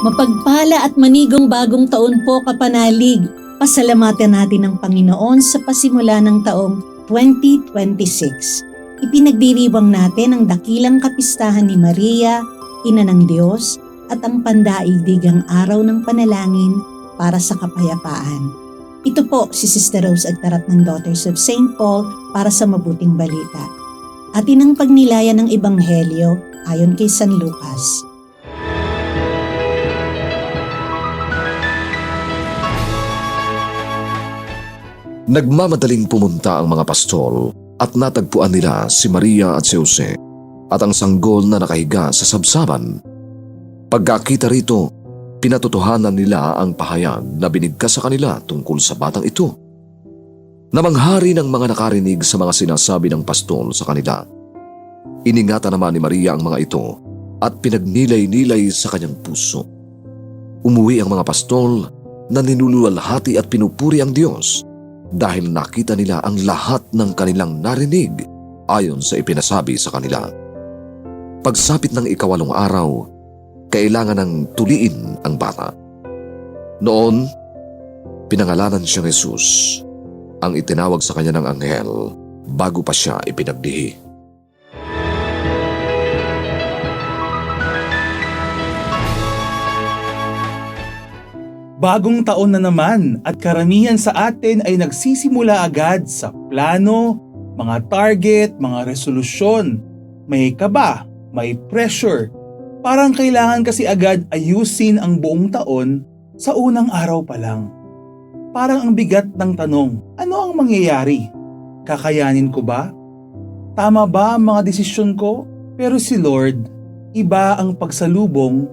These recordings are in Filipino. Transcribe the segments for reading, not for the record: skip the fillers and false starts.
Mapagpala at manigong bagong taon po, kapanalig. Pasalamatan natin ang Panginoon sa pasimula ng taong 2026. Ipinagdiriwang natin ang dakilang kapistahan ni Maria, Ina ng Diyos, at ang pandaigdigang araw ng panalangin para sa kapayapaan. Ito po si Sister Rose Agtarat ng Daughters of St. Paul para sa mabuting balita. Atin ang pagnilayan ng Ebanghelyo ayon kay San Lucas. Nagmamadaling pumunta ang mga pastol at natagpuan nila si Maria at si Jose at ang sanggol na nakahiga sa sabsaban. Pagkakita rito, pinatotohanan nila ang pahayag na binigkas sa kanila tungkol sa batang ito. Namanghari ng mga nakarinig sa mga sinasabi ng pastol sa kanila. Iningatan naman ni Maria ang mga ito at pinagnilay-nilay sa kanyang puso. Umuwi ang mga pastol na ninululwalhati at pinupuri ang Diyos dahil nakita nila ang lahat ng kanilang narinig ayon sa ipinasabi sa kanila. Pagsapit ng 8 araw, kailangan ng tuliin ang bata. Noon, pinangalanan siyang Jesus, ang itinawag sa kanya ng anghel bago pa siya ipinagdihi. Bagong taon na naman at karamihan sa atin ay nagsisimula agad sa plano, mga target, mga resolusyon. May kaba, may pressure. Parang kailangan kasi agad ayusin ang buong taon sa unang araw pa lang. Parang ang bigat ng tanong, ano ang mangyayari? Kakayanin ko ba? Tama ba ang mga desisyon ko? Pero si Lord, iba ang pagsalubong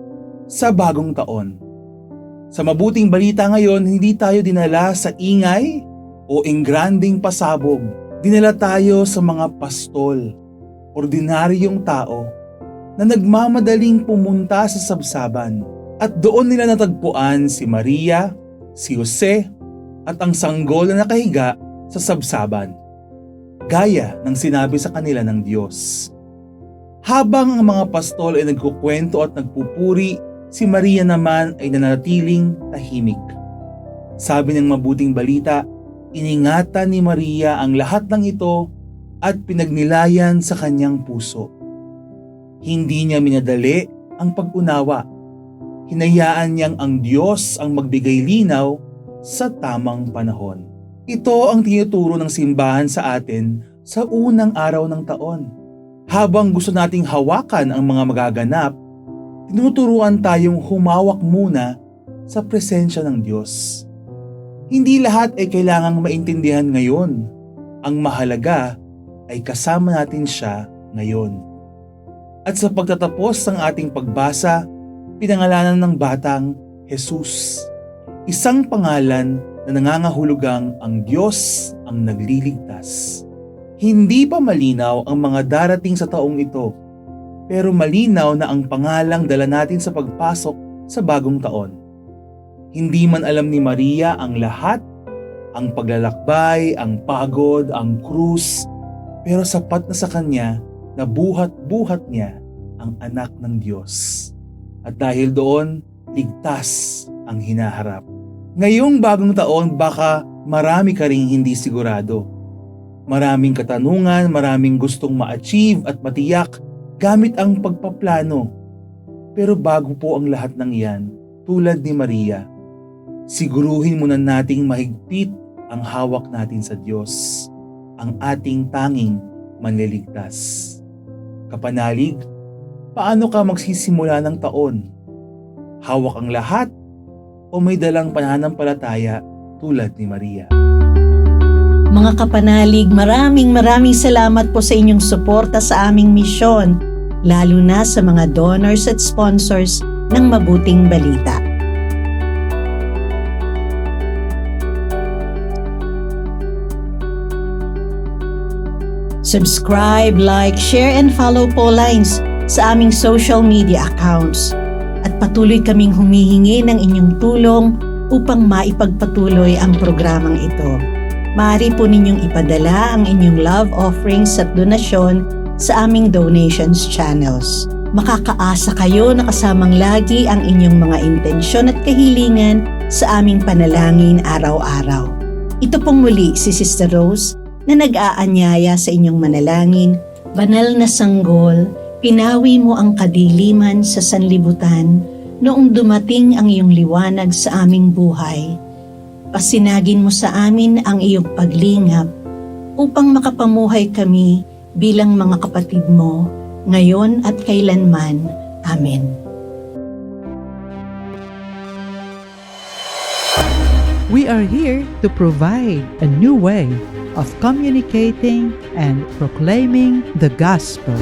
sa bagong taon. Sa mabuting balita ngayon, hindi tayo dinala sa ingay o engranding pasabog. Dinala tayo sa mga pastol, ordinaryong tao na nagmamadaling pumunta sa sabsaban. At doon nila natagpuan si Maria, si Jose, at ang sanggol na nakahiga sa sabsaban. Gaya ng sinabi sa kanila ng Diyos. Habang ang mga pastol ay nagkukwento at nagpupuri, si Maria naman ay nanatiling tahimik. Sabi ng mabuting balita, iningatan ni Maria ang lahat ng ito at pinagnilayan sa kanyang puso. Hindi niya minadali ang pag-unawa. Hinayaan niyang ang Diyos ang magbigay linaw sa tamang panahon. Ito ang tinuturo ng simbahan sa atin sa unang araw ng taon. Habang gusto nating hawakan ang mga magaganap, tinuturuan tayong humawak muna sa presensya ng Diyos. Hindi lahat ay kailangang maintindihan ngayon. Ang mahalaga ay kasama natin siya ngayon. At sa pagtatapos ng ating pagbasa, pinangalanan ng batang Jesus. Isang pangalan na nangangahulugang ang Diyos ang nagliligtas. Hindi pa malinaw ang mga darating sa taong ito, pero malinaw na ang pangalang dala natin sa pagpasok sa bagong taon. Hindi man alam ni Maria ang lahat, ang paglalakbay, ang pagod, ang krus, pero sapat na sa kanya na buhat-buhat niya ang anak ng Diyos. At dahil doon, ligtas ang hinaharap. Ngayong bagong taon, baka marami ka ring hindi sigurado. Maraming katanungan, maraming gustong ma-achieve at matiyak gamit ang pagpaplano. Pero bago po ang lahat ng iyan, tulad ni Maria, siguruhin muna nating mahigpit ang hawak natin sa Diyos, ang ating tanging manliligtas. Kapanalig, paano ka magsisimula ng taon? Hawak ang lahat o may dalang pananampalataya tulad ni Maria? Mga kapanalig, maraming salamat po sa inyong suporta sa aming misyon, lalo na sa mga donors at sponsors ng Mabuting Balita. Subscribe, like, share, and follow po lines sa aming social media accounts. At patuloy kaming humihingi ng inyong tulong upang maipagpatuloy ang programang ito. Maaari po ninyong ipadala ang inyong love offerings at donasyon sa aming donations channels. Makakaasa kayo na kasamang lagi ang inyong mga intensyon at kahilingan sa aming panalangin araw-araw. Ito pong muli si Sister Rose na nag-aanyaya sa inyong manalangin. Banal na sanggol, pinawi mo ang kadiliman sa sanlibutan noong dumating ang iyong liwanag sa aming buhay. Pasinagin mo sa amin ang iyong paglingap upang makapamuhay kami bilang mga kapatid mo, ngayon at kailanman. Amen. We are here to provide a new way of communicating and proclaiming the gospel.